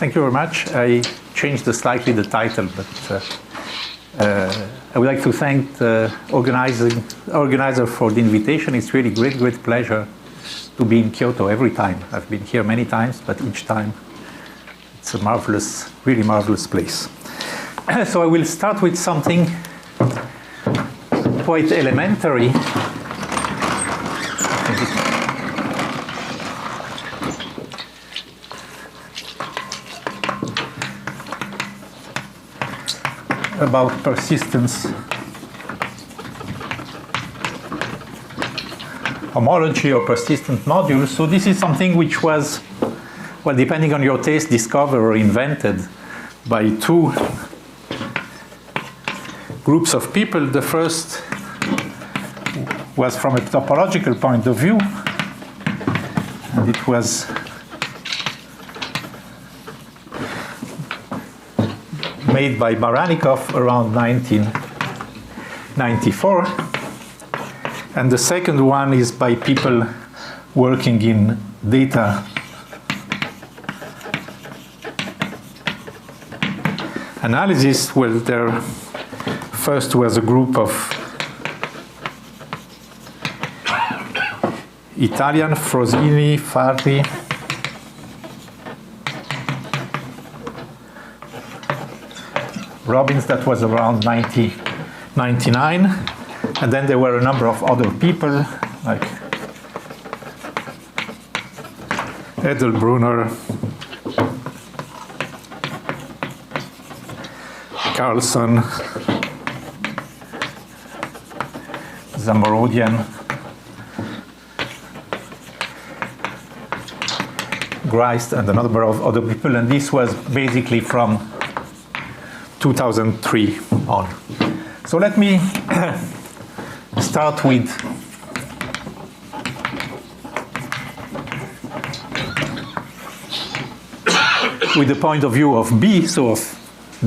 Thank you very much. I changed slightly the title, but I would like to thank the organizer for the invitation. It's really great pleasure to be in Kyoto every time. I've been here many times, but each time it's a marvelous, really marvelous place. So I will start with something quite elementary. About persistence, homology or persistent modules. So this is something which was, well, depending on your taste, discovered or invented by two groups of people. The first was from a topological point of view, and it was made by Baranikov around 1994. And the second one is by people working in data analysis. Well, there first was a group of Italian, Frosini, Farri, Robbins, that was around 1999, and then there were a number of other people like Edelbrunner, Carlson, Zamorodian, Grist, and a number of other people, and this was basically from 2003 on. So let me start with the point of view of B, so of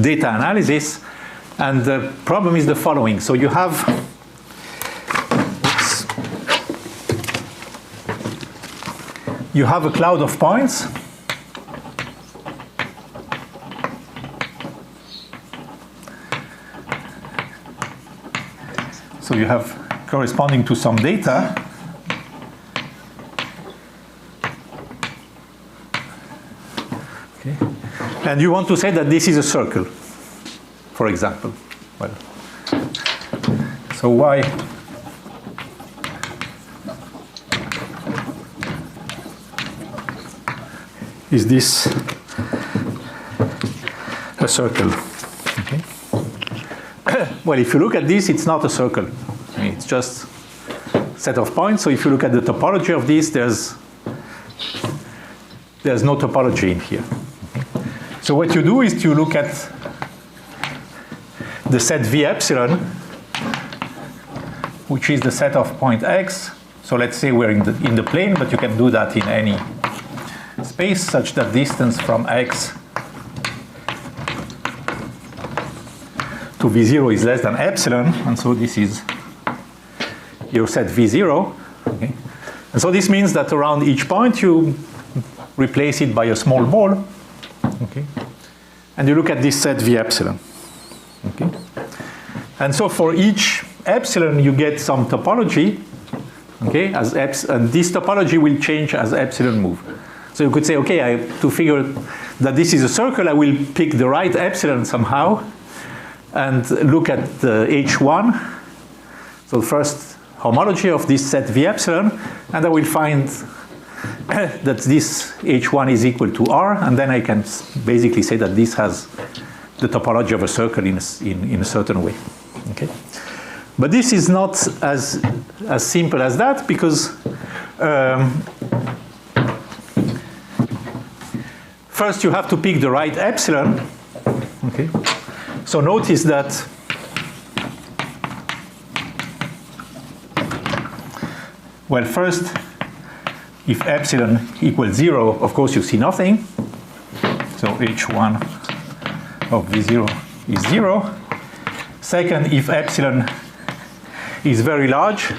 data analysis. And the problem is the following. So you have a cloud of points. So you have corresponding to some data. Okay. And you want to say that this is a circle, for example. Well, so why? Is this a circle? Okay. Well, if you look at this, it's not a circle. I mean, it's just a set of points. So if you look at the topology of this, there's no topology in here. So what you do is you look at the set V epsilon, which is the set of point X. So let's say we're in the plane, but you can do that in any space such that distance from X to V0 is less than epsilon, and so this is your set V0. Okay? And so this means that around each point you replace it by a small ball, okay? And you look at this set V epsilon. Okay? And so for each epsilon you get some topology, okay? And this topology will change as epsilon move. So you could say, okay, to figure that this is a circle, I will pick the right epsilon somehow and look at the H1. So first homology of this set V epsilon, and I will find that this H1 is equal to R, and then I can basically say that this has the topology of a circle in a certain way. Okay? But this is not as simple as that, because first you have to pick the right epsilon. Okay? So notice that well, first, if epsilon equals 0, of course you see nothing. So H1 of V0 is 0. Second, if epsilon is very large,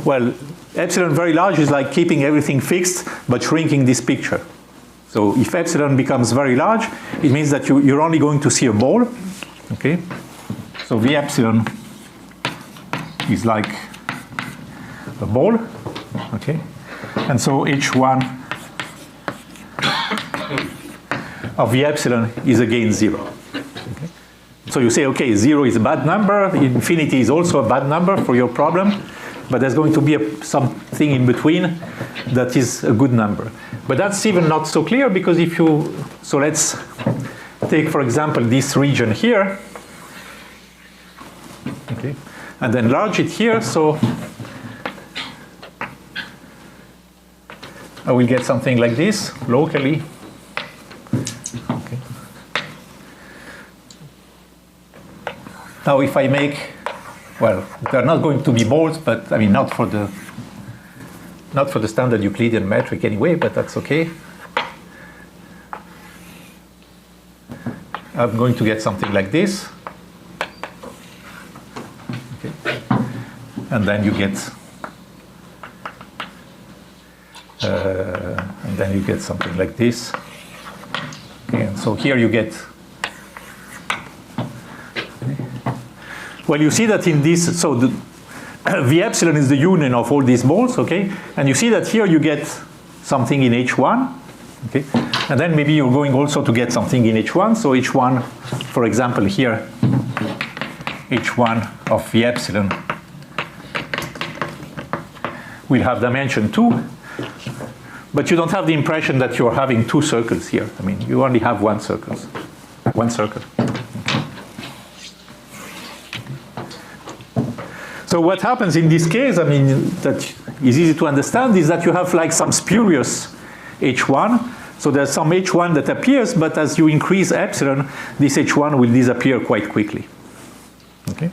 well, epsilon very large is like keeping everything fixed but shrinking this picture. So if epsilon becomes very large, it means that you're only going to see a ball. Okay? So V epsilon is like a ball. Okay? And so H1 of V epsilon is again 0. Okay? So you say, okay, 0 is a bad number, infinity is also a bad number for your problem, but there's going to be something in between that is a good number. But that's even not so clear, because if you, so let's take, for example, this region here, okay, and enlarge it here, so I will get something like this locally. Okay. Now if I make, well, they're not going to be balls, but I mean not for the standard Euclidean metric anyway, but that's okay. I'm going to get something like this. Okay. And then you get something like this. Okay, and so here you get, well, you see that in this, so the V epsilon is the union of all these balls, okay? And you see that here you get something in H1, okay? And then maybe you're going also to get something in H1. So H1, for example, here, H1 of V epsilon will have dimension 2. But you don't have the impression that you're having two circles here. I mean, you only have one circle. So what happens in this case, I mean, that is easy to understand, is that you have like some spurious H1. So there's some H1 that appears, but as you increase epsilon, this H1 will disappear quite quickly. Okay?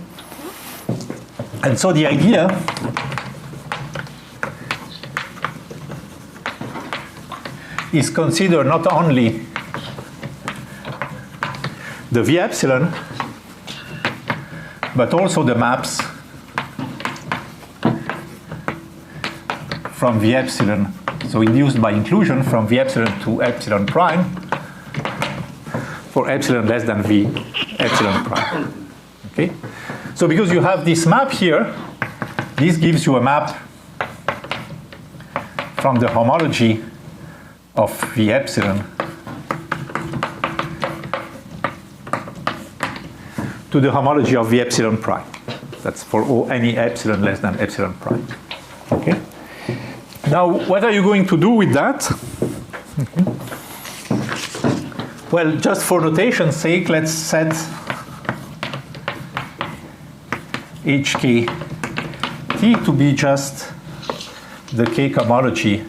And so the idea is consider not only the V epsilon, but also the maps from V epsilon, so induced by inclusion from V epsilon to epsilon prime for epsilon less than V epsilon prime. Okay? So because you have this map here, this gives you a map from the homology of V epsilon to the homology of V epsilon prime. That's for any epsilon less than epsilon prime. Okay? Now, what are you going to do with that? Okay. Well, just for notation's sake, let's set HK T to be just the K homology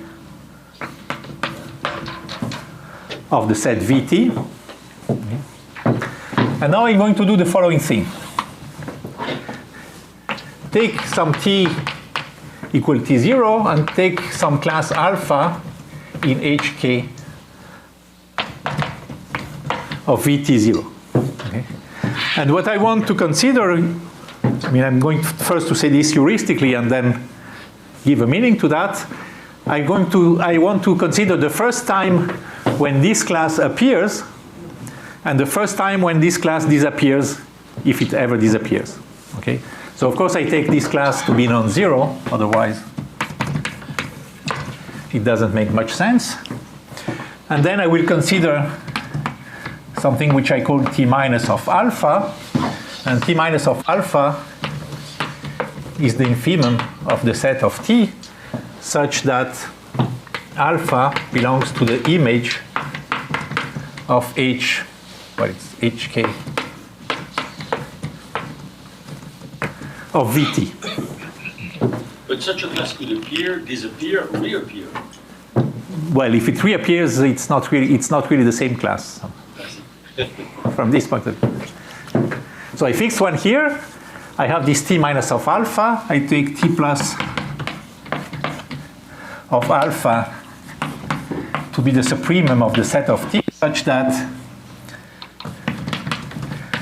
of the set Vt. And now I'm going to do the following thing. Take some t equal t0 and take some class alpha in HK of Vt0. Okay. And what I want to consider, I mean, I'm going first to say this heuristically and then give a meaning to that. I want to consider the first time when this class appears and the first time when this class disappears, if it ever disappears. Okay? So of course I take this class to be non-zero, otherwise it doesn't make much sense. And then I will consider something which I call T minus of alpha, and T minus of alpha is the infimum of the set of T such that alpha belongs to the image of H, well, it's HK of Vt. But such a class could appear, disappear, reappear. Well, if it reappears, it's not really the same class from this point of view. So I fix one here. I have this T minus of alpha. I take T plus of alpha to be the supremum of the set of T such that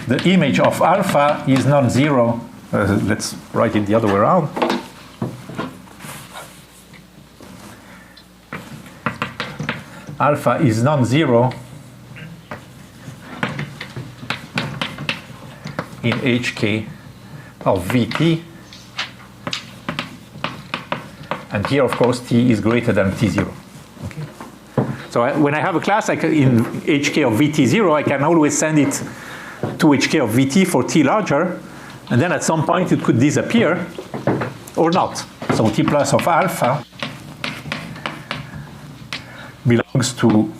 the image of alpha is non-zero. Let's write it the other way around. alpha is non-zero in hk of vt, and here of course t is greater than t0. Okay. So when I have a class in hk of vt0, I can always send it to hk of vt for t larger, and then at some point it could disappear or not. So t plus of alpha belongs to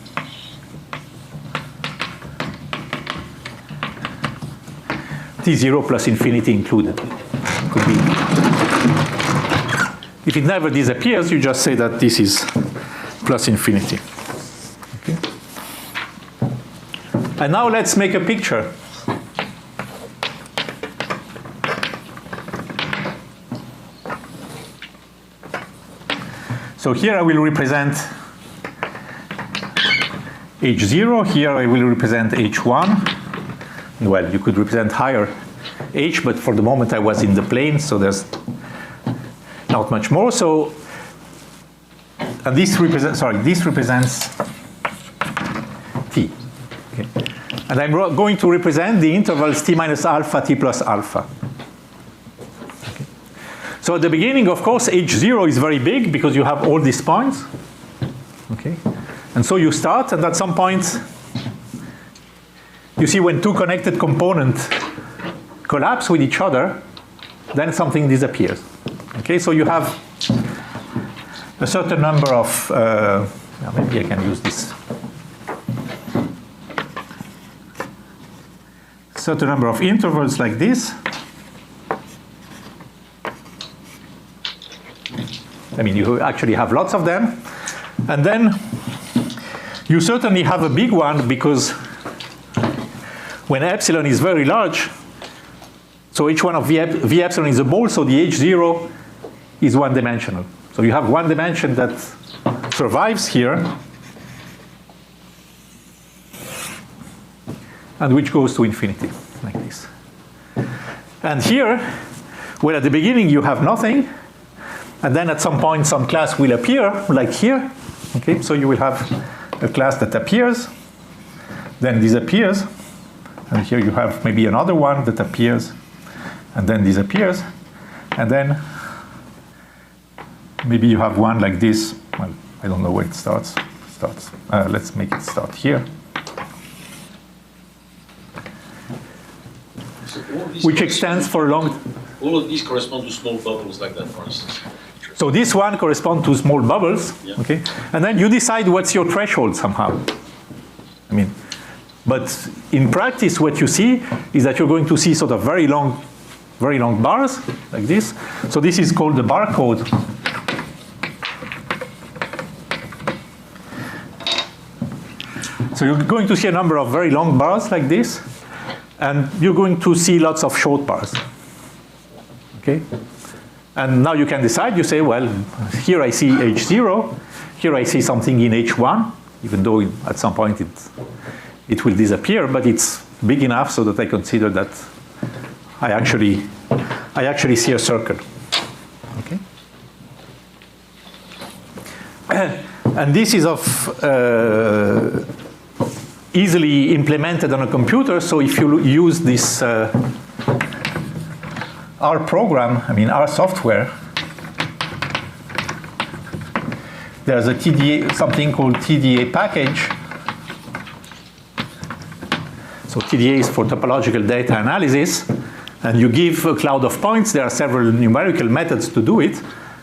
t0 plus infinity included. Could be. If it never disappears, you just say that this is plus infinity. Okay. And now let's make a picture. So here I will represent h0, here I will represent h1. Well, you could represent higher h, but for the moment I was in the plane, so there's not much more. So, and this represents t. Okay. And I'm going to represent the intervals t minus alpha, t plus alpha. Okay. So at the beginning, of course, h0 is very big because you have all these points. Okay. And so you start, and at some point, you see when two connected components collapse with each other, then something disappears. Okay, so you have a certain number of, maybe I can use this. Certain number of intervals like this. I mean, you actually have lots of them. And then you certainly have a big one because when epsilon is very large, so h1 of v epsilon is a ball, so the h0 is one-dimensional. So you have one dimension that survives here, and which goes to infinity, like this. And here, well, at the beginning you have nothing, and then at some point some class will appear, like here. Okay, so you will have a class that appears, then disappears, and here you have maybe another one that appears and then disappears, and then maybe you have one like this. Well, I don't know where it starts. Let's make it start here. So which extends for a long. All of these correspond to small bubbles like that, for instance. So this one corresponds to small bubbles, yeah. Okay? And then you decide what's your threshold somehow. I mean, but in practice, what you see is that you're going to see sort of very long bars like this. So this is called the barcode. So you're going to see a number of very long bars like this, and you're going to see lots of short bars. Okay? And now you can decide, you say, well, here I see h0, here I see something in h1, even though at some point it will disappear, but it's big enough so that I consider that I actually see a circle. Okay? And this is easily implemented on a computer, so if you use this R program, I mean R software, there's a TDA, something called TDA package. So TDA is for topological data analysis, and you give a cloud of points. There are several numerical methods to do it,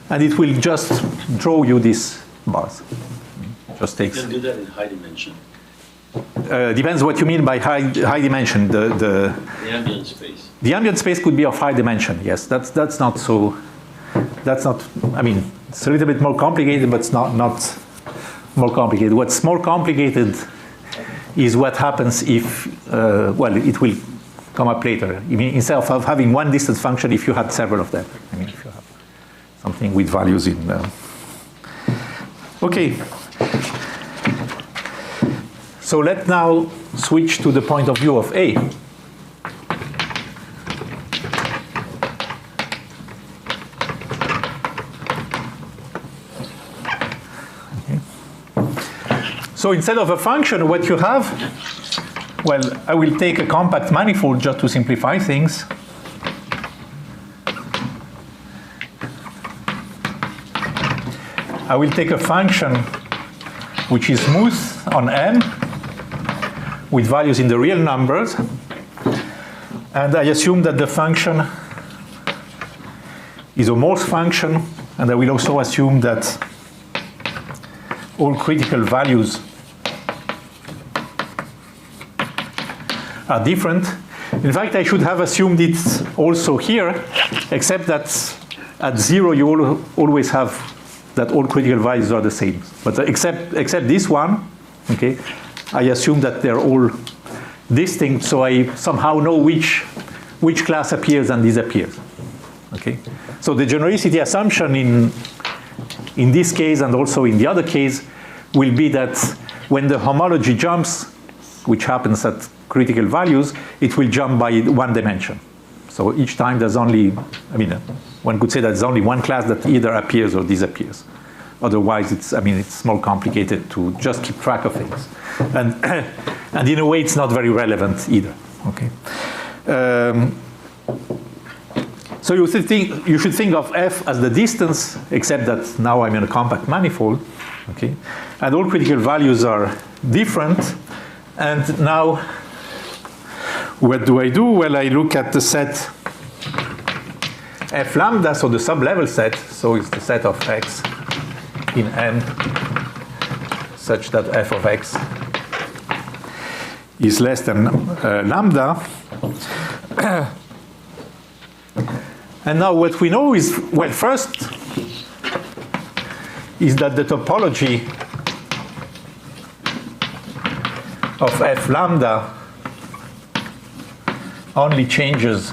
and it will just draw you these bars. Just takes. You can do that in high dimension. Depends what you mean by high dimension. The ambient space. The ambient space could be of high dimension. Yes, that's not so. That's not. I mean, it's a little bit more complicated, but it's not more complicated. What's more complicated is what happens if, well, it will come up later. I mean, instead of having one distance function, if you had several of them. I mean, if you have something with values in. Okay. So let's now switch to the point of view of A. So instead of a function, what you have, well, I will take a compact manifold just to simplify things. I will take a function which is smooth on n with values in the real numbers. And I assume that the function is a Morse function. And I will also assume that all critical values are different. In fact, I should have assumed it also here, except that at 0 you always have that all critical values are the same. But except this one, okay, I assume that they're all distinct, so I somehow know which class appears and disappears. Okay, so the genericity assumption in this case and also in the other case will be that when the homology jumps, which happens at critical values, it will jump by 1 dimension. So each time there's only, I mean, one could say that there's only one class that either appears or disappears. Otherwise, it's more complicated to just keep track of things. And in a way, it's not very relevant either. Okay. So you should think of f as the distance, except that now I'm in a compact manifold. Okay. And all critical values are different. And now, what do? Well, I look at the set f lambda, so the sublevel set. So it's the set of x in n such that f of x is less than lambda. And now what we know is, well, first is that the topology of f lambda only changes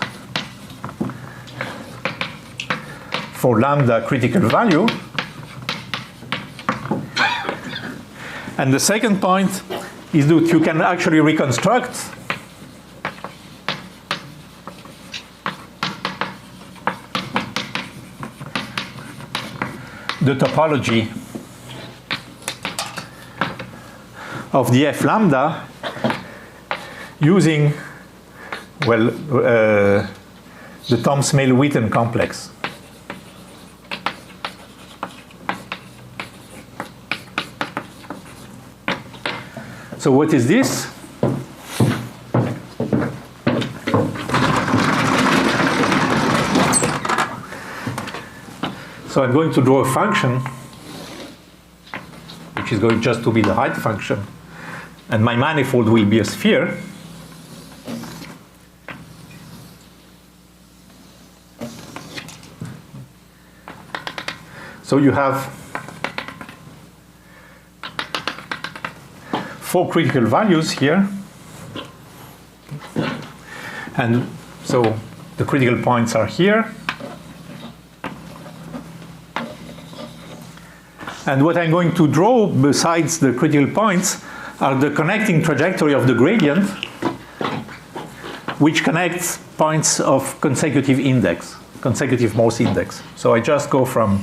for lambda critical value. And the second point is that you can actually reconstruct the topology of the f lambda using, well, the Thom-Smale-Witten complex. So what is this? So I'm going to draw a function which is going just to be the height function, and my manifold will be a sphere. So you have 4 critical values here. And so the critical points are here. And what I'm going to draw besides the critical points are the connecting trajectory of the gradient, which connects points of consecutive index, consecutive Morse index. So I just go from,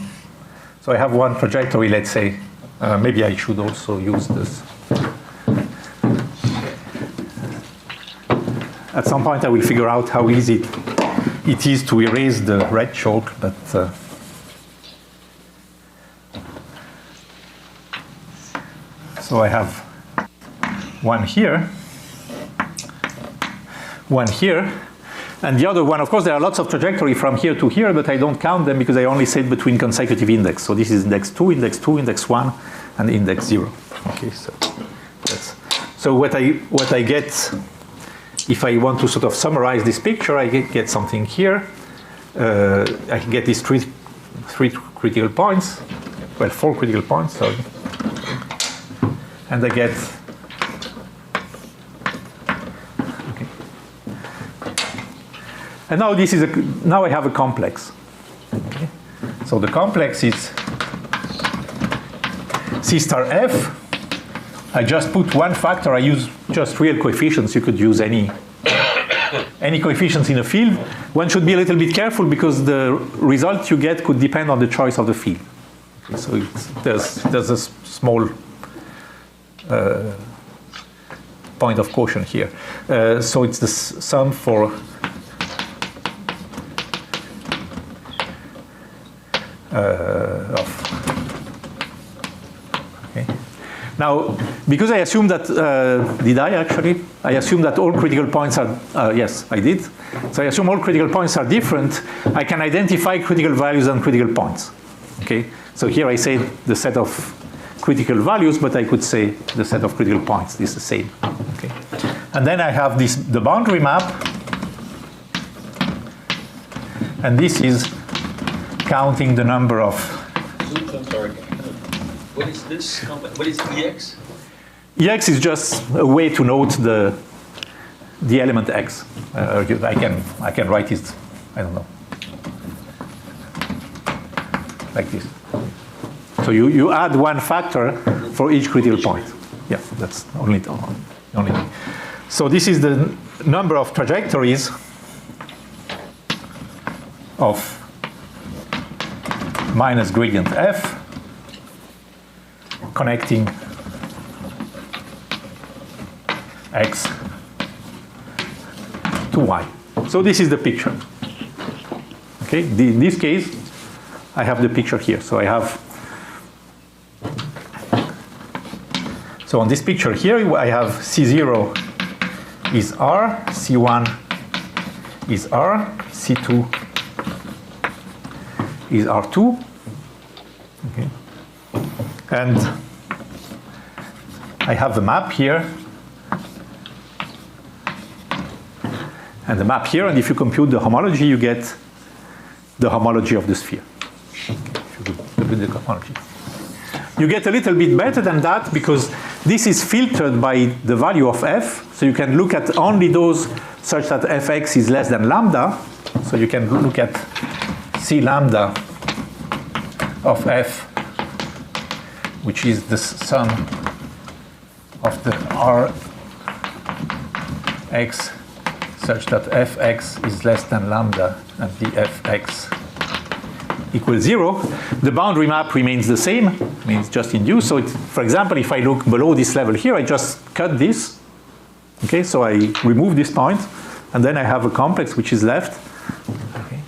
so I have one trajectory, let's say. Maybe I should also use this. At some point I will figure out how easy it is to erase the red chalk, but so I have one here, and the other one, of course, there are lots of trajectory from here to here, but I don't count them because I only set between consecutive index. So this is index 2, index 2, index 1, and index 0. Okay, so what I get, if I want to sort of summarize this picture, I get something here. I can get these three critical points, well, 4 critical points, sorry. And I get, okay. And now this is now I have a complex. Okay. So the complex is C star f. I just put one factor. I use just real coefficients. You could use any coefficients in a field. One should be a little bit careful because the result you get could depend on the choice of the field. Okay. So there's a small point of quotient here. So it's the sum for okay. Now, because I assume that, did I actually? I assume that all critical points are, yes, I did. So I assume all critical points are different. I can identify critical values and critical points. Okay. So here I say the set of critical values, but I could say the set of critical points is the same. Okay. And then I have the boundary map, and this is counting the number of. I'm sorry. What is this? What is EX? EX is just a way to note the element X. I can write it, I don't know, like this. So you add one factor for each critical point. Yeah, that's only thing. So this is the number of trajectories of minus gradient F connecting X to Y. So this is the picture. Okay, in this case, I have the picture here. So I have, so on this picture here, I have C0 is R, C1 is R, C2 is R2. Okay. And I have the map here. And the map here, and if you compute the homology, you get the homology of the sphere. If you compute the homology. You get a little bit better than that because this is filtered by the value of f. So you can look at only those such that fx is less than lambda. So you can look at c lambda of f, which is the sum of the Rx such that fx is less than lambda and the fx equals 0. The boundary map remains the same, means just induced. So for example, if I look below this level here, I just cut this. Okay, so I remove this point, and then I have a complex which is left. Okay.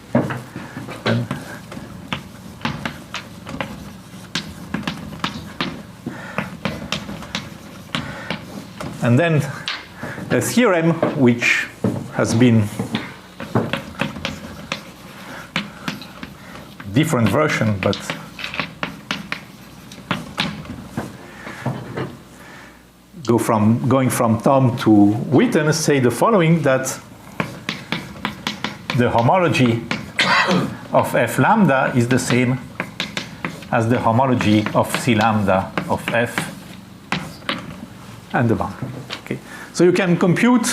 And then a theorem which has been different version, but going from Tom to Witten, say the following, that the homology of f lambda is the same as the homology of c lambda of f and the boundary. Okay. So you can compute,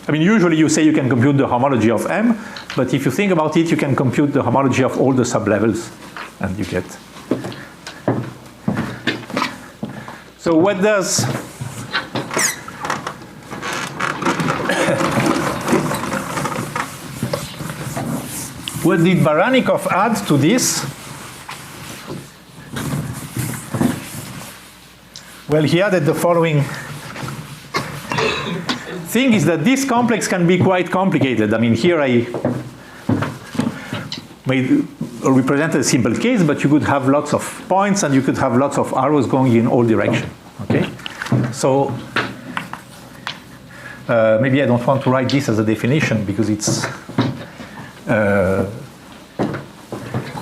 I mean, usually you say you can compute the homology of M, but if you think about it, you can compute the homology of all the sublevels, and you get. So what does what did Baranikov add to this? Well, he added the following thing is that this complex can be quite complicated. I mean, here I represented a simple case, but you could have lots of points and you could have lots of arrows going in all directions. Okay, so maybe I don't want to write this as a definition because it's.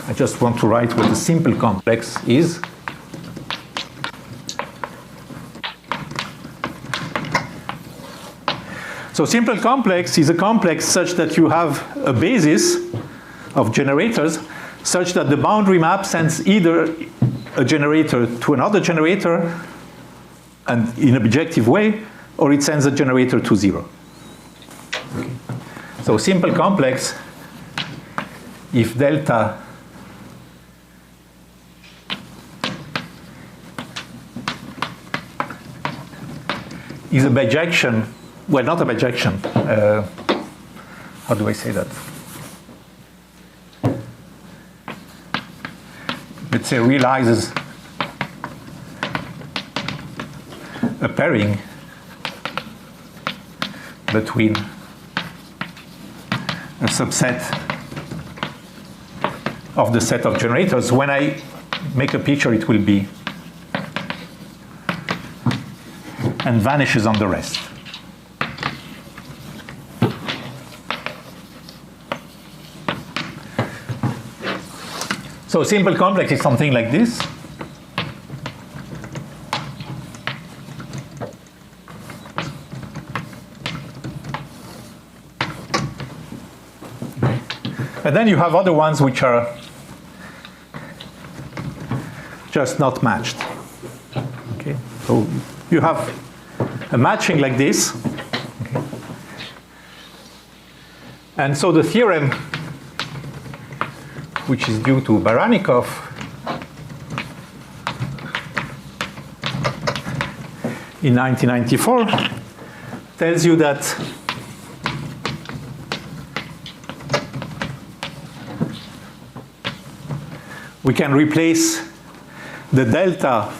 I just want to write what a simple complex is. So simple complex is a complex such that you have a basis of generators such that the boundary map sends either a generator to another generator and in a bijective way, or it sends a generator to 0. Okay. So simple complex, if delta is a bijection, well, not a bijection. How do I say that? Let's say realizes a a pairing between a subset of the set of generators. When I make a picture, it will be and vanishes on the rest. So simple complex is something like this. And then you have other ones which are just not matched. Okay, so you have a matching like this. Okay. And so the theorem, which is due to Baranikov, in 1994, tells you that we can replace the delta.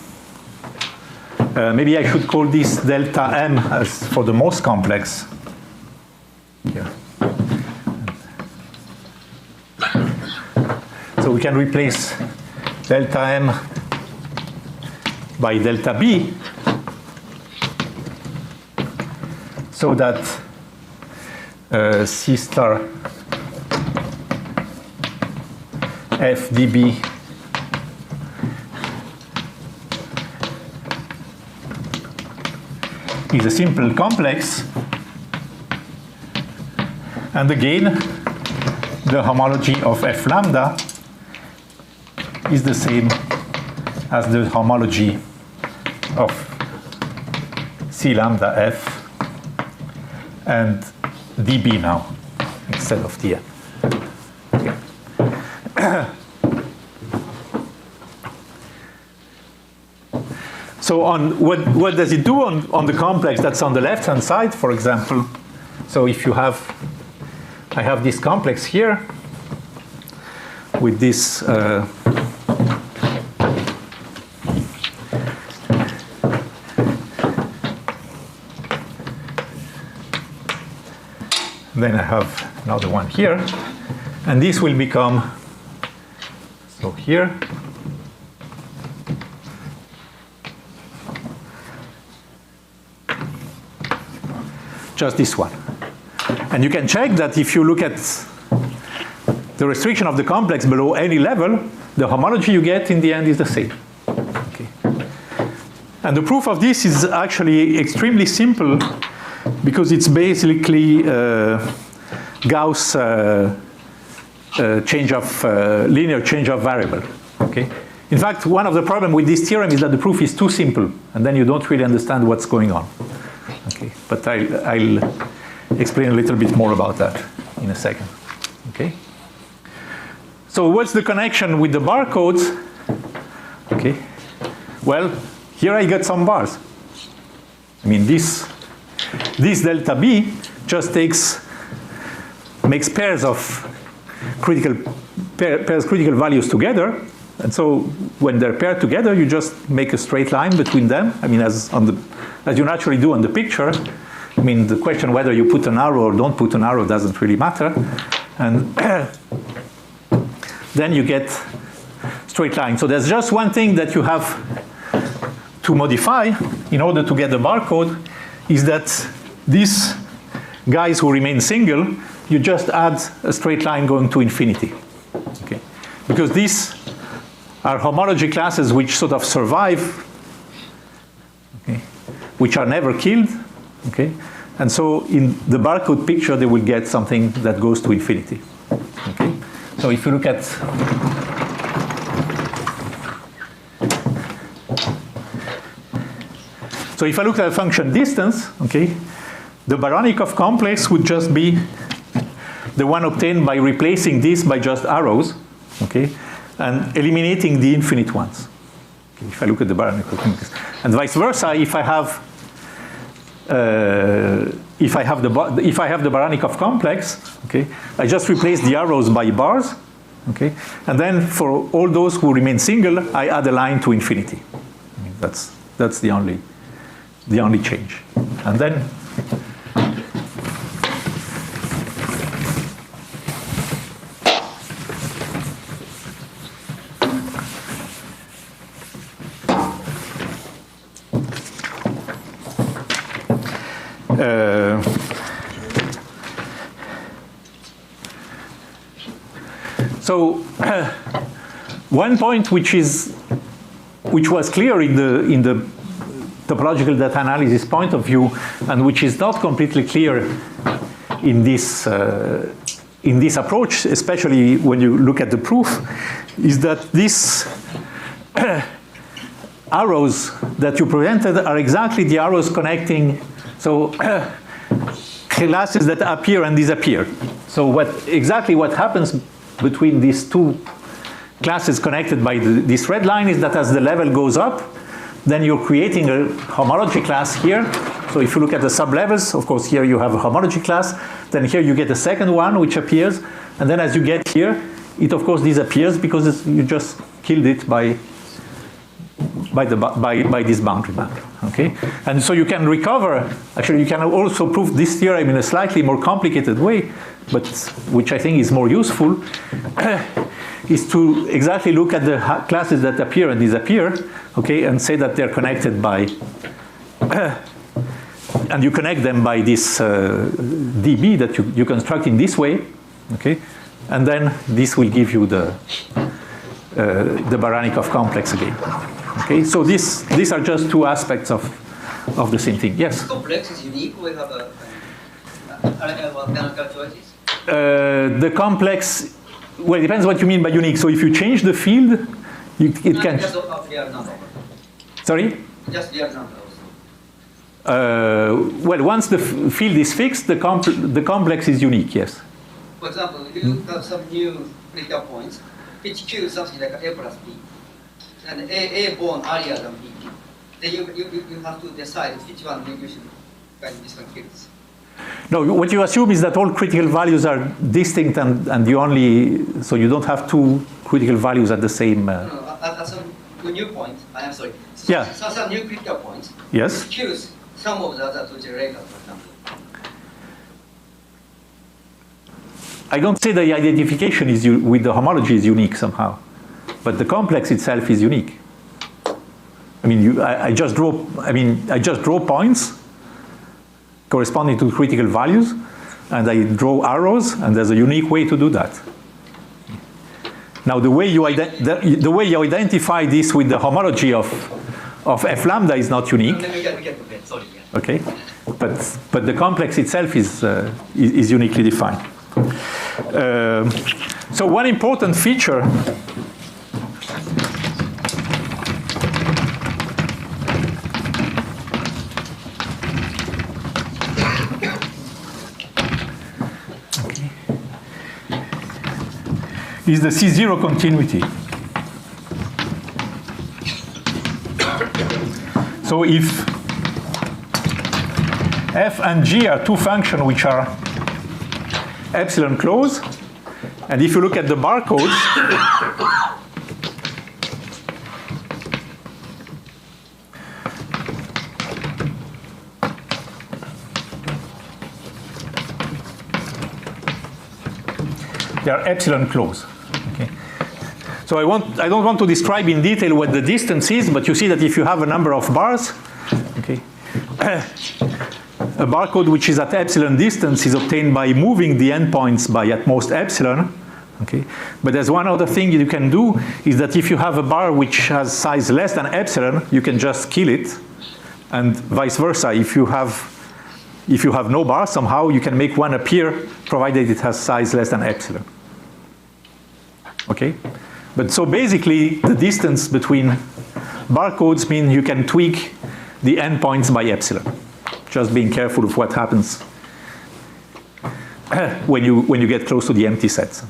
Maybe I should call this delta M as for the most complex. Here. So we can replace delta M by delta B so that C star F dB is a simple complex, and again the homology of F lambda is the same as the homology of C lambda F and dB now instead of Tn. Okay. So on what does it do on the complex that's on the left-hand side, for example? So if you have, I have this complex here with this then I have another one here, and this will become, so here, just this one. And you can check that if you look at the restriction of the complex below any level, the homology you get in the end is the same. Okay. And the proof of this is actually extremely simple because it's basically Gauss change of linear change of variable. Okay. In fact, one of the problems with this theorem is that the proof is too simple, and then you don't really understand what's going on. Okay, but I'll explain a little bit more about that in a second. Okay. So what's the connection with the barcodes? Okay. Well, here I get some bars. I mean, this delta B just makes pairs of critical values together, and so when they're paired together, you just make a straight line between them. I mean, as you naturally do on the picture. I mean, the question whether you put an arrow or don't put an arrow doesn't really matter. And then you get straight line. So there's just one thing that you have to modify in order to get the barcode, is that these guys who remain single, you just add a straight line going to infinity. Okay? Because these are homology classes which sort of survive, okay, which are never killed, okay? And so in the barcode picture, they will get something that goes to infinity, okay? So if you look at if I look at a function distance, okay, the Baranikov complex would just be the one obtained by replacing this by just arrows, okay, and eliminating the infinite ones. Okay, if I look at the Baranikov complex, and vice versa, if I have the Baranikov complex, okay, I just replace the arrows by bars, okay, and then for all those who remain single, I add a line to infinity. I mean, that's the only the only change. And then so one point which was clear in the topological data analysis point of view, and which is not completely clear in this approach, especially when you look at the proof, is that these arrows that you presented are exactly the arrows connecting classes that appear and disappear. So exactly what happens between these two classes connected by this red line is that as the level goes up, then you're creating a homology class here. So if you look at the sublevels, of course, here you have a homology class. Then here you get a second one which appears. And then as you get here, it of course disappears because you just killed it by this boundary map. Okay? And so you can recover, actually you can also prove this theorem in a slightly more complicated way, but which I think is more useful, is to exactly look at the classes that appear and disappear, okay, and say that they're connected by, and you connect them by this dB that you construct in this way, okay, and then this will give you the Baranikov complex again. Okay, so these are just two aspects of the same thing. Yes? The complex is unique. We have mathematical choices. The complex, well, it depends what you mean by unique. So if you change the field, it can. Just a real number. Sorry? Just real number also. Well, once the field is fixed, the complex is unique. Yes. For example, you have some new critical points, which Q is something like A plus B. And A born earlier than B. Then you have to decide which one you should find different fields. No, what you assume is that all critical values are distinct and so you don't have two critical values at the same. No, at some new point, I'm sorry. Yeah. Some new critical points. Yes. Choose some of the other two generators, for example. I don't say the identification with the homology is unique somehow, but the complex itself is unique. I mean, I just draw points corresponding to critical values, and I draw arrows, and there's a unique way to do that. Now, the way you identify this with the homology of f lambda is not unique. Sorry, yeah. Okay, but the complex itself is uniquely defined. So one important feature is the C0 continuity. So if f and g are two functions which are epsilon close, and if you look at the barcodes, they are epsilon close. Okay. So I don't want to describe in detail what the distance is, but you see that if you have a number of bars, okay, a barcode which is at epsilon distance is obtained by moving the endpoints by at most epsilon. Okay. But there's one other thing you can do is that if you have a bar which has size less than epsilon, you can just kill it, and vice versa. If you have no bar, somehow you can make one appear provided it has size less than epsilon. Okay? But so basically, the distance between barcodes mean you can tweak the endpoints by epsilon. Just being careful of what happens when you get close to the empty sets.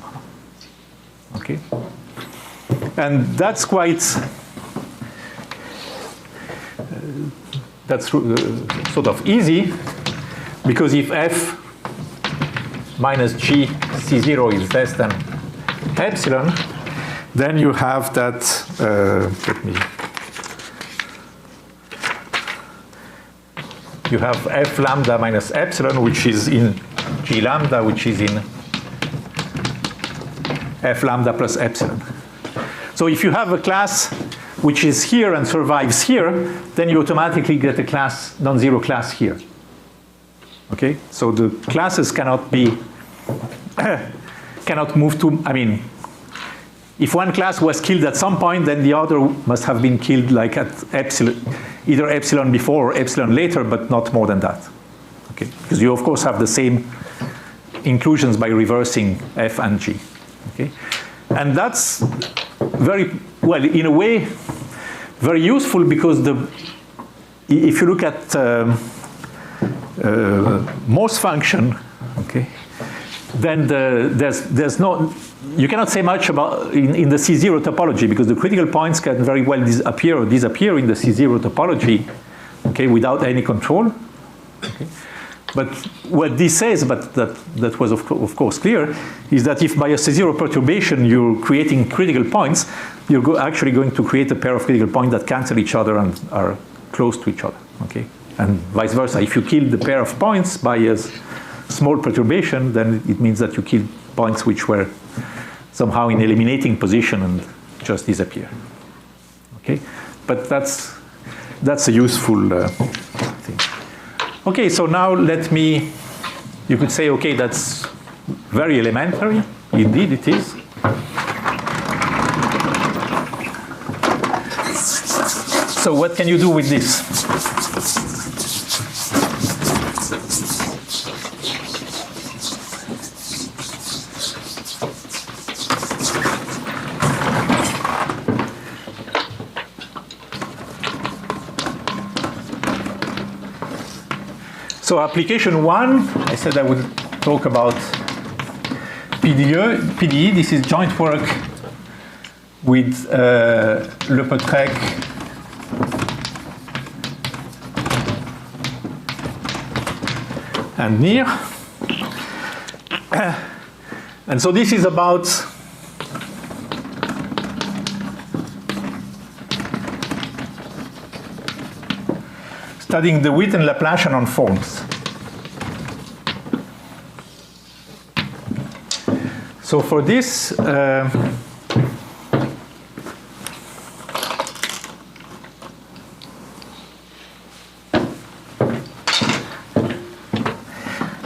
Okay? And that's quite sort of easy, because if f minus g C0 is less than epsilon, then you have that, you have f lambda minus epsilon, which is in g lambda, which is in f lambda plus epsilon. So if you have a class which is here and survives here, then you automatically get a class, non-zero class here. Okay, so the classes cannot be, cannot move to, I mean, if one class was killed at some point, then the other must have been killed like at epsilon, either epsilon before or epsilon later, but not more than that. Okay, because you of course have the same inclusions by reversing f and g. Okay, and that's very, well, in a way, very useful because if you look at Morse function, okay, then there's no, you cannot say much about in the C0 topology because the critical points can very well appear or disappear in the C0 topology, okay, without any control. Okay. But what this says, but that was of course clear, is that if by a C0 perturbation you're creating critical points, you're actually going to create a pair of critical points that cancel each other and are close to each other. Okay, and vice versa. If you kill the pair of points by a small perturbation, then it means that you kill points which were somehow in eliminating position and just disappear. Okay, but that's a useful thing. Okay, so now let me, you could say, okay, that's very elementary. Indeed it is. So what can you do with this? So application 1, I said I would talk about PDE. This is joint work with Le Petrec and Nir. And so this is about studying the Witten Laplacian on forms. So for this,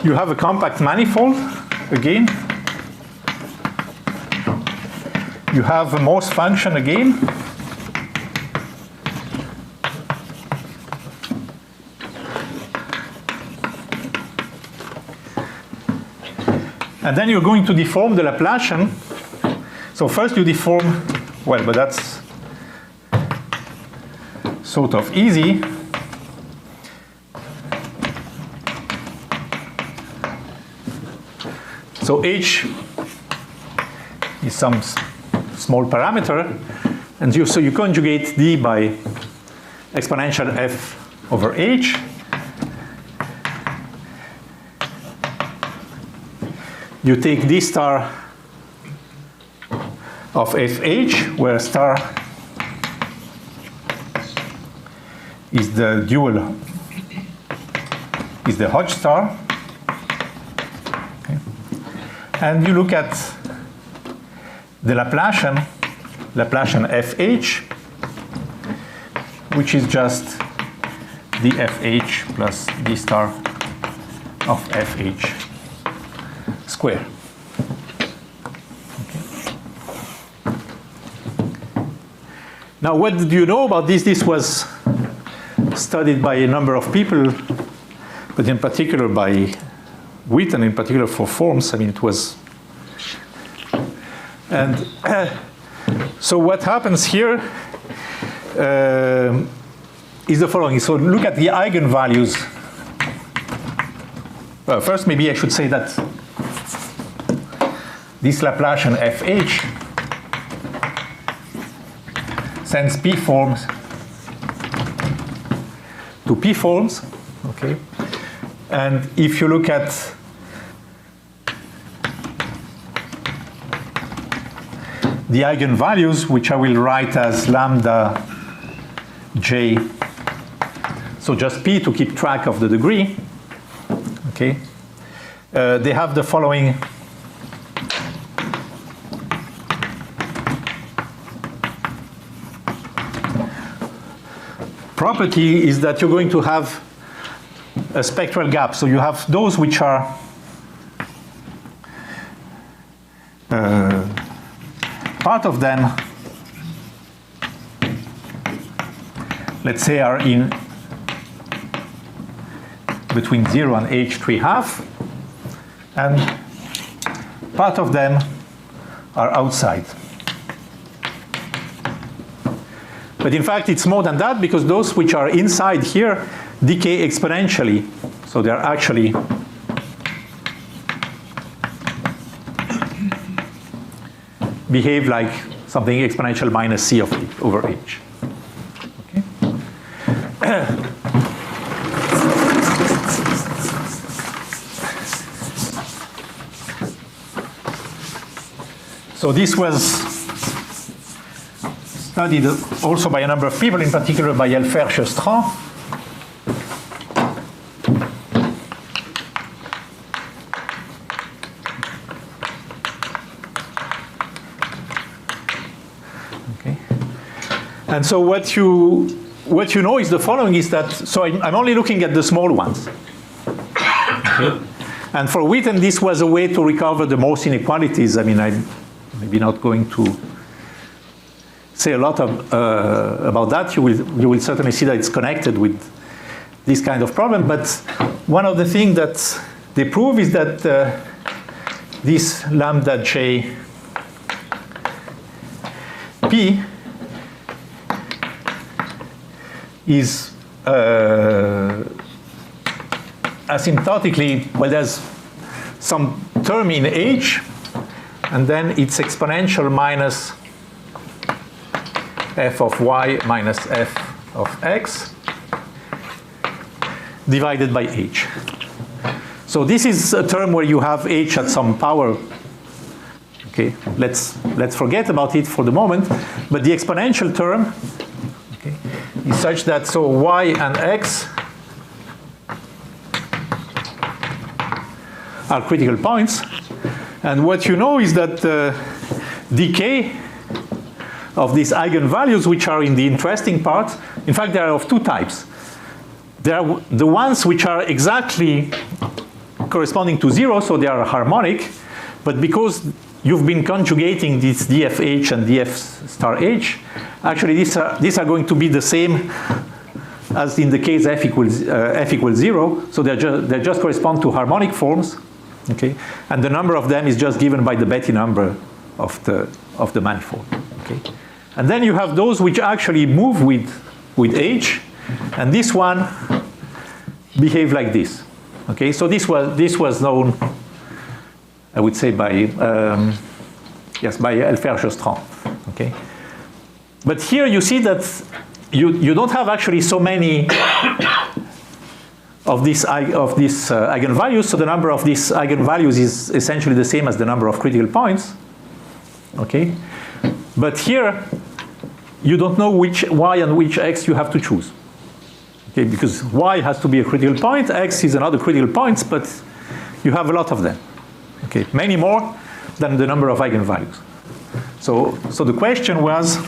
you have a compact manifold again. You have a Morse function again. And then you're going to deform the Laplacian. So first you deform, well, but that's sort of easy. So h is some small parameter, and so you conjugate d by exponential f over h. You take d star of fh, where star is the dual, is the Hodge star. Okay. And you look at the Laplacian fh, which is just dfh plus d star of fh square. Okay. Now, what do you know about this? This was studied by a number of people, but in particular by Witten, in particular for forms. I mean, it was. And so what happens here is the following. So look at the eigenvalues. Well, first, maybe I should say that this Laplacian fh sends p forms to p forms, okay? And if you look at the eigenvalues, which I will write as lambda j so just P to keep track of the degree, okay, they have the following property is that you're going to have a spectral gap. So you have those which are part of them, let's say, are in between 0 and h3½ and part of them are outside. But in fact, it's more than that, because those which are inside here decay exponentially. So they're actually behave like something exponential minus c of over h. Okay. So this was studied also by a number of people, in particular by Elfer-Chestrand. Okay. And so what you know is the following, is that, so I'm only looking at the small ones. Okay. And for Witten, this was a way to recover the most inequalities. I mean, I'm maybe not going to say a lot about that. You will certainly see that it's connected with this kind of problem. But one of the things that they prove is that this lambda j p is asymptotically, well, there's some term in h, and then it's exponential minus f of y minus f of x divided by h. So this is a term where you have h at some power. Okay, let's forget about it for the moment. But the exponential term, okay, is such that so y and x are critical points. And what you know is that decay of these eigenvalues, which are in the interesting part, in fact, they are of two types. There are the ones which are exactly corresponding to 0, so they are harmonic, but because you've been conjugating this dfh and df star h, actually these are going to be the same as in the case f equals 0, so they just correspond to harmonic forms, okay? And the number of them is just given by the Betti number of the manifold, okay? And then you have those which actually move with h, and this one behave like this, okay? So this was known, I would say, by by Elfer-Chestrand, okay? But here you see that you don't have actually so many of these eigenvalues, so the number of these eigenvalues is essentially the same as the number of critical points, okay? But here you don't know which y and which x you have to choose, okay? Because y has to be a critical point, x is another critical point, but you have a lot of them, okay? Many more than the number of eigenvalues. So the question was,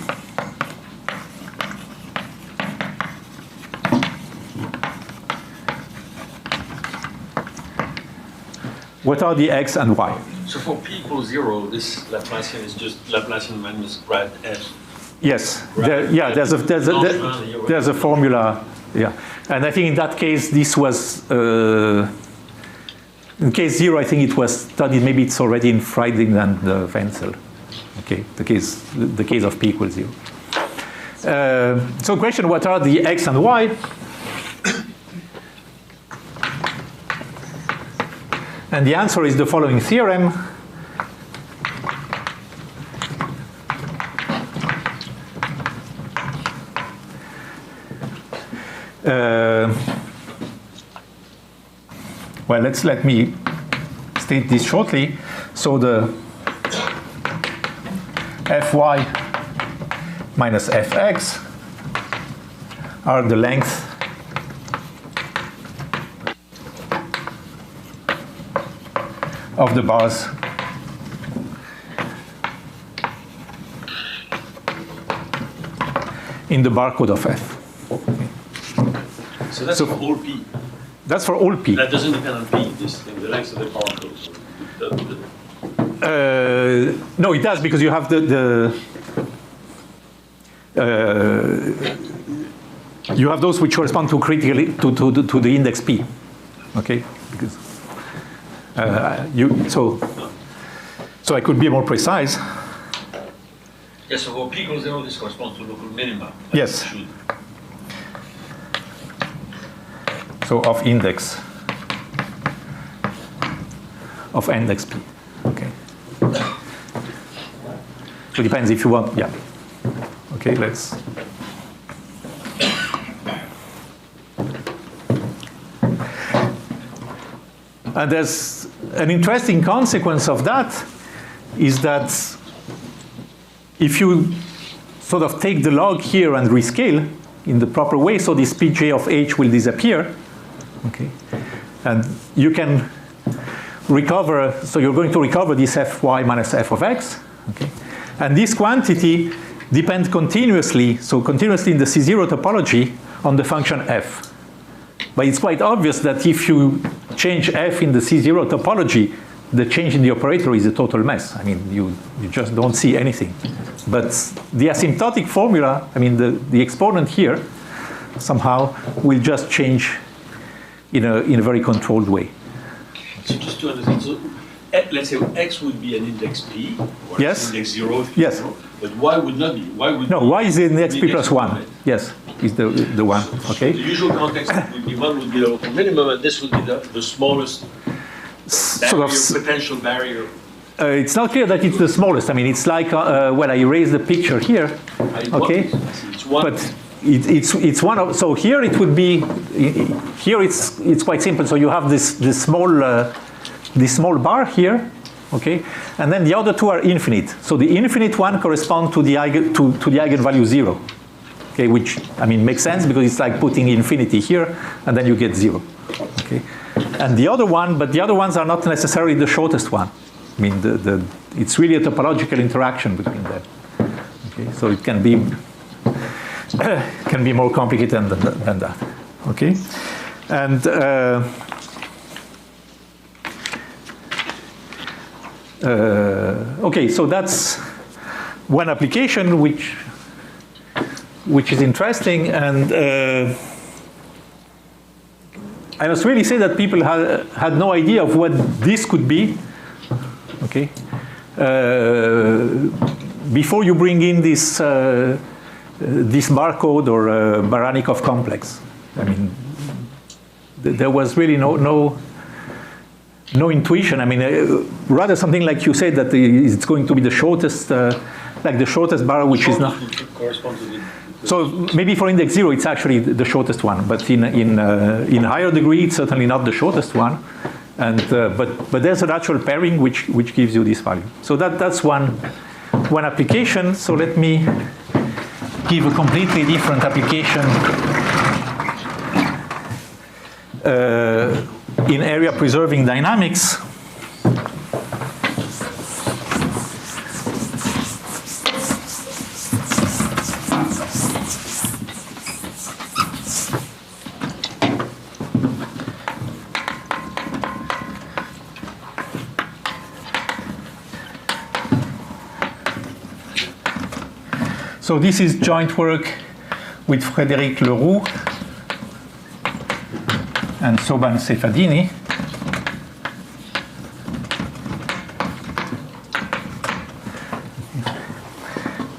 what are the x and y? So for p equals 0, this Laplacian is just Laplacian minus grad f. Yes, there's a formula, yeah. And I think in that case, this was, in case 0, I think it was studied, maybe it's already in Freiding and Wenzel. Okay, the case of p equals 0. So question, what are the x and y? And the answer is the following theorem. Well, let me state this shortly. So the fy minus fx are the length of the bars in the barcode of F. So that's for all P. That's for all P. That doesn't depend on P, this thing, the length of the barcode. No, it does, because you have you have those which correspond to critically to the index P. Okay, because so I could be more precise. Yes, so for P equals 0, this corresponds to local minima. Yes. So of index P. Okay. So it depends if you want. Yeah. Okay. Let's. And there's an interesting consequence of that is that if you sort of take the log here and rescale in the proper way, so this Pj of h will disappear, okay, and you can recover, so you're going to recover this fy minus f of x, okay, and this quantity depends continuously, so continuously in the C0 topology on the function f. But it's quite obvious that if you change f in the C0 topology, the change in the operator is a total mess. I mean, you just don't see anything. But the asymptotic formula, I mean, the exponent here somehow will just change in a very controlled way. So just to understand, so let's say x would be an index P, or yes. index 0. Yes. 0, but y would not be. Y would no, be y is index P plus 1. Right? Yes, is the one. Okay. The usual context would be 1 would be the local minimum, and this would be the smallest barrier, potential barrier. It's not clear that it's the smallest. I mean, it's like, well, I erased the picture here. Okay. It's one. But it's one of, so here it would be, here it's quite simple. So you have this small bar here, okay, and then the other two are infinite. So the infinite one corresponds to the eigenvalue 0, okay, which I mean makes sense because it's like putting infinity here and then you get 0, okay. And the other one, but the other ones are not necessarily the shortest one. I mean, it's really a topological interaction between them. Okay, so it can be more complicated than that. Okay, and okay, so that's one application which is interesting, and I must really say that people had no idea of what this could be. Okay, before you bring in this barcode or Baranikov complex, I mean, there was really no intuition. I mean, rather something like you said that it's going to be the shortest, like the shortest bar, which is not. So maybe for index 0, it's actually the shortest one, but in higher degree, it's certainly not the shortest one. And but there's a natural pairing which gives you this value. So that's one application. So let me give a completely different application in area preserving dynamics. So this is joint work with Frédéric Leroux and Soban Sefadini.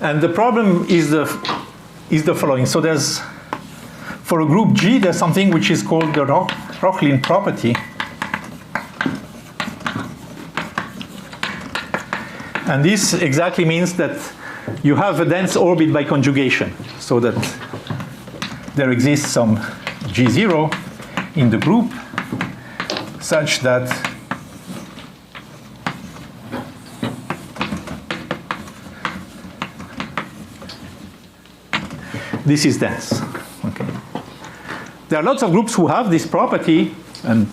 And the problem is the following. So there's, for a group G, there's something which is called the Rochlin property. And this exactly means that you have a dense orbit by conjugation, so that there exists some G0 in the group such that this is dense. Okay. There are lots of groups who have this property and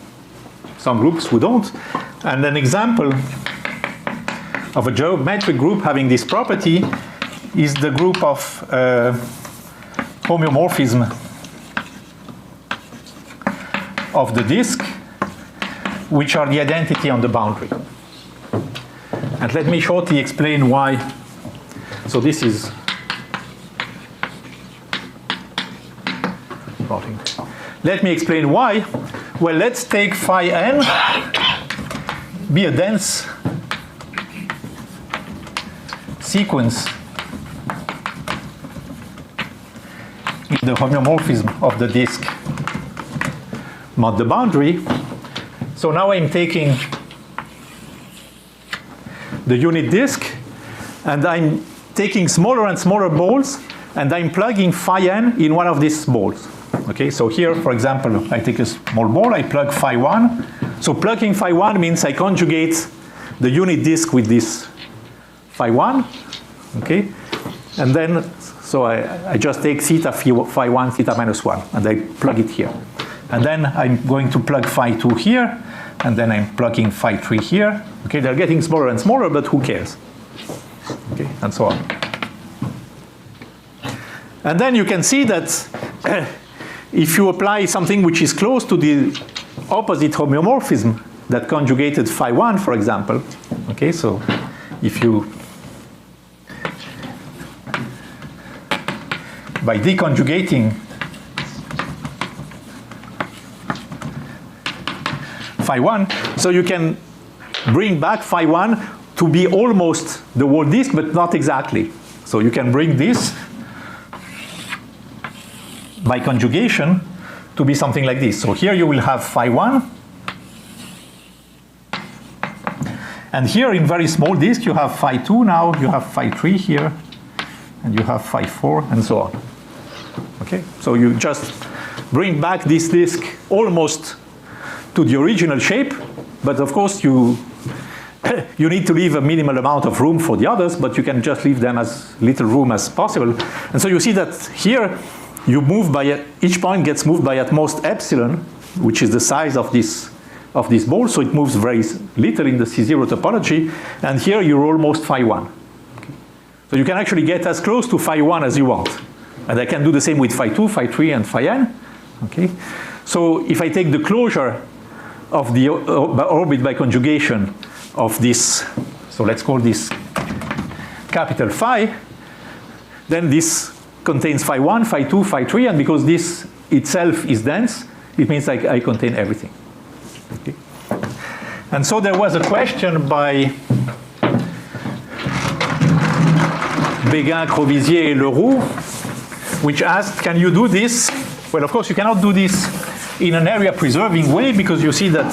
some groups who don't. And an example of a geometric group having this property is the group of homeomorphism of the disk, which are the identity on the boundary. And let me shortly explain why. So this is plotting. Let me explain why. Well, let's take phi n be a dense sequence in the homeomorphism of the disk mod the boundary. So now I'm taking the unit disk and I'm taking smaller and smaller balls and I'm plugging phi n in one of these balls. Okay, so here, for example, I take a small ball, I plug phi 1. So plugging phi 1 means I conjugate the unit disk with this phi 1. Okay, and then, so I just take theta phi 1, theta minus 1, and I plug it here. And then I'm going to plug phi 2 here, and then I'm plugging phi 3 here. Okay, they're getting smaller and smaller, but who cares? Okay, and so on. And then you can see that if you apply something which is close to the opposite homeomorphism that conjugated phi 1, for example, okay, so if you, by deconjugating phi 1, so you can bring back phi 1 to be almost the whole disk, but not exactly. So you can bring this by conjugation to be something like this. So here you will have phi 1. And here in very small disk you have phi 2 now, you have phi 3 here, and you have phi 4, and so on. Okay, so you just bring back this disk almost to the original shape, but of course you need to leave a minimal amount of room for the others, but you can just leave them as little room as possible. And so you see that here you move by, each point gets moved by at most epsilon, which is the size of this ball, so it moves very little in the C0 topology, and here you're almost phi 1. Okay. So you can actually get as close to phi 1 as you want. And I can do the same with phi 2, phi 3, and phi n. Okay. So if I take the closure of the orbit by conjugation of this, so let's call this capital phi, then this contains phi 1, phi 2, phi 3, and because this itself is dense, it means I contain everything. Okay. And so there was a question by Béguin, Crovisier, and Leroux, which asked, can you do this? Well, of course, you cannot do this in an area preserving way, because you see that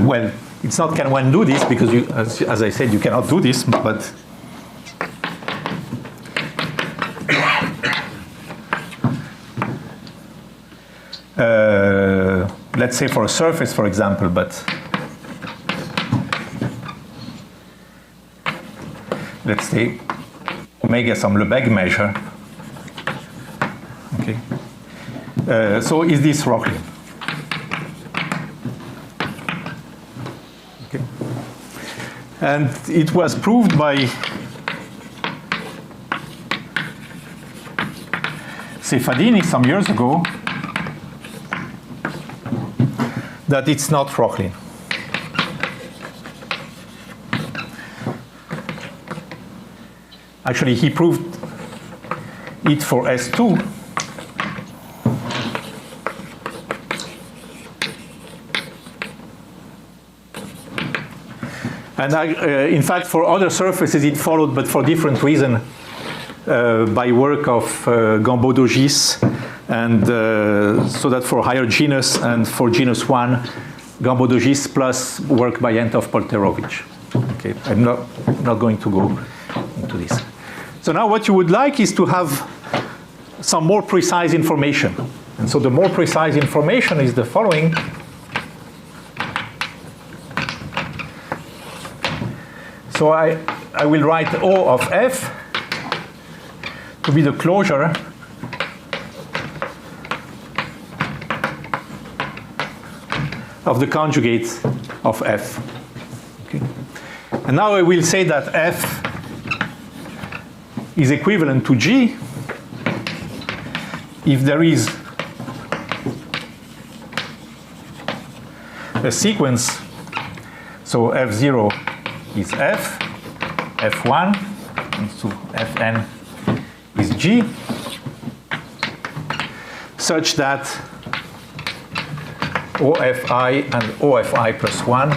well, it's not can one do this, because you, as I said, you cannot do this, but let's say for a surface, for example, but let's say omega some Lebesgue measure. Okay. So is this Rocklin? Okay. And it was proved by Cefadini some years ago that it's not Rocklin. Actually, he proved it for S2. And in fact, for other surfaces, it followed, but for different reason, by work of Gambaud-Dogis, and so that for higher genus and for genus 1, Gambaud-Dogis plus work by Entov-Polterovich. Okay, I'm not going to go into this. So now what you would like is to have some more precise information. And so the more precise information is the following. So I will write O of f to be the closure of the conjugate of f. Okay. And now I will say that f is equivalent to g if there is a sequence. So f0 is f, f1, and so fn is g, such that OFI and OFI plus 1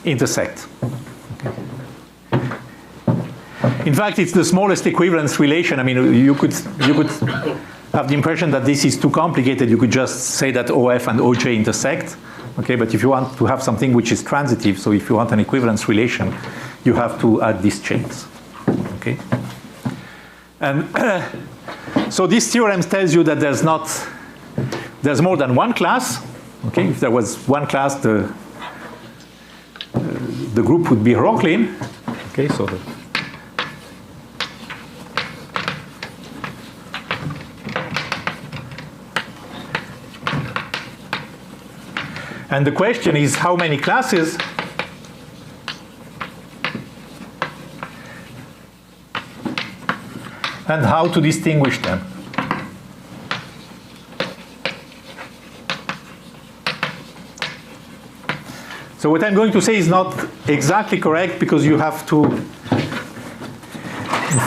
intersect. Okay. In fact, it's the smallest equivalence relation. I mean, you could have the impression that this is too complicated. You could just say that OF and OJ intersect. Okay, but if you want to have something which is transitive, so if you want an equivalence relation, you have to add these chains. Okay, and so this theorem tells you that there's more than one class. Okay, if there was one class, the group would be Rocklin. Okay, so and the question is how many classes and how to distinguish them. So what I'm going to say is not exactly correct because you have to, in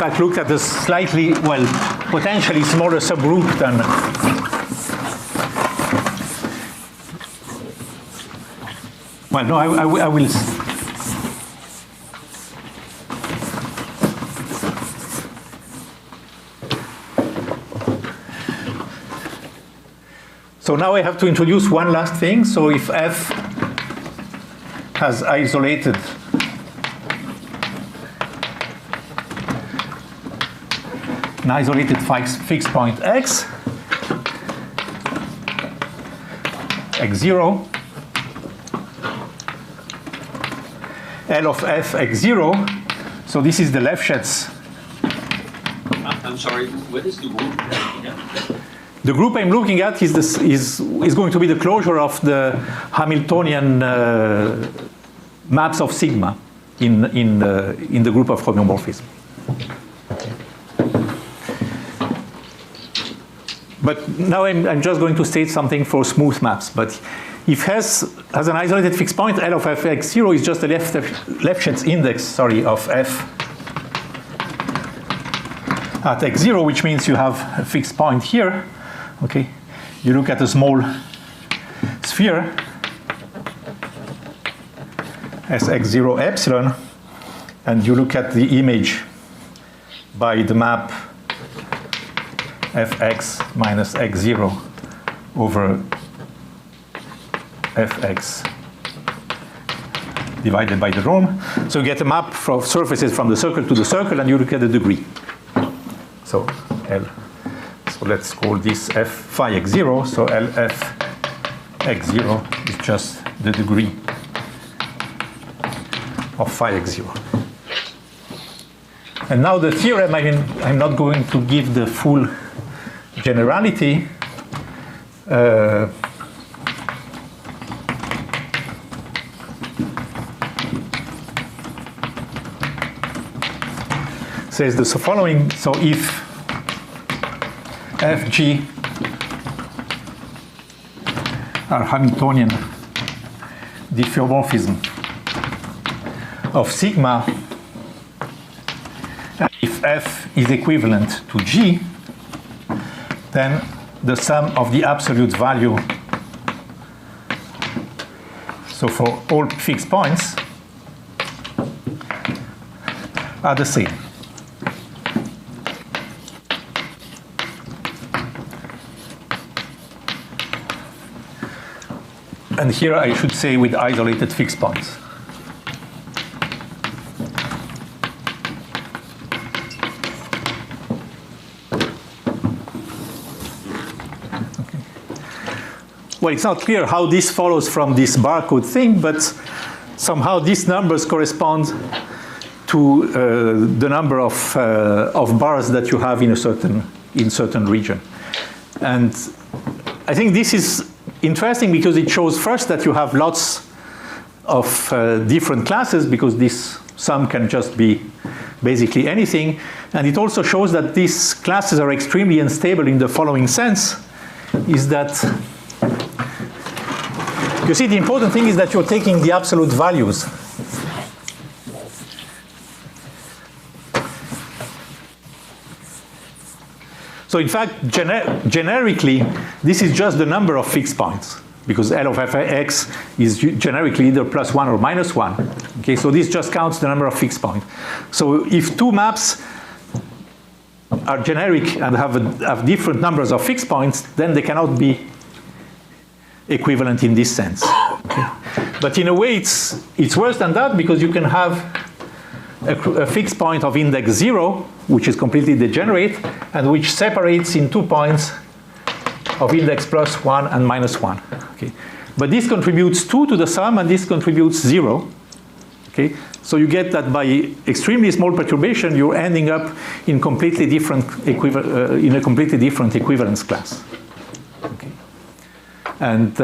fact, look at a slightly, well, potentially smaller subgroup than well, no, I will. So now I have to introduce one last thing. So if f has an isolated fixed point x, x0, L of f x0, so this is the Lefschetz. I'm sorry, what is the group? The group I'm looking at is going to be the closure of the Hamiltonian maps of sigma in the group of homeomorphism. Okay. But now I'm just going to state something for smooth maps. But if has an isolated fixed point, L of f x0 is just the Lefschetz index, of f at x0, which means you have a fixed point here. Okay, you look at a small sphere as x0 epsilon, and you look at the image by the map fx minus x0 over fx divided by the norm. So you get a map of surfaces from the circle to the circle, and you look at the degree. So L. So let's call this f phi x0. So Lf x0 is just the degree of phi x0. And now the theorem, I mean, I'm not going to give the full generality. Says the following. So if Fg are Hamiltonian diffeomorphism of sigma, if f is equivalent to g, then the sum of the absolute value, so for all fixed points, are the same. And here I should say with isolated fixed points. well, it's not clear how this follows from this barcode thing, but somehow these numbers correspond to the number of bars that you have in a certain region. And I think this is interesting because it shows first that you have lots of different classes, because this sum can just be basically anything. And it also shows that these classes are extremely unstable in the following sense, is that, you see, the important thing is that you're taking the absolute values. So in fact, generically, this is just the number of fixed points, because L of fx is generically either +1 or -1. Okay, so this just counts the number of fixed points. So if two maps are generic and have different numbers of fixed points, then they cannot be equivalent in this sense. Okay? But in a way, it's worse than that, because you can have a fixed point of index 0, which is completely degenerate, and which separates in 2 points of index +1 and -1. Okay? But this contributes 2 to the sum, and this contributes 0. Okay? So you get that by extremely small perturbation, you're ending up in completely different in a completely different equivalence class. Okay? And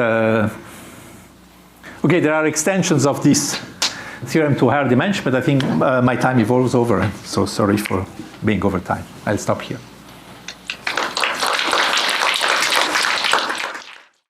okay, there are extensions of this theorem to higher dimension, but I think my time evolves over, so sorry for being over time. I'll stop here.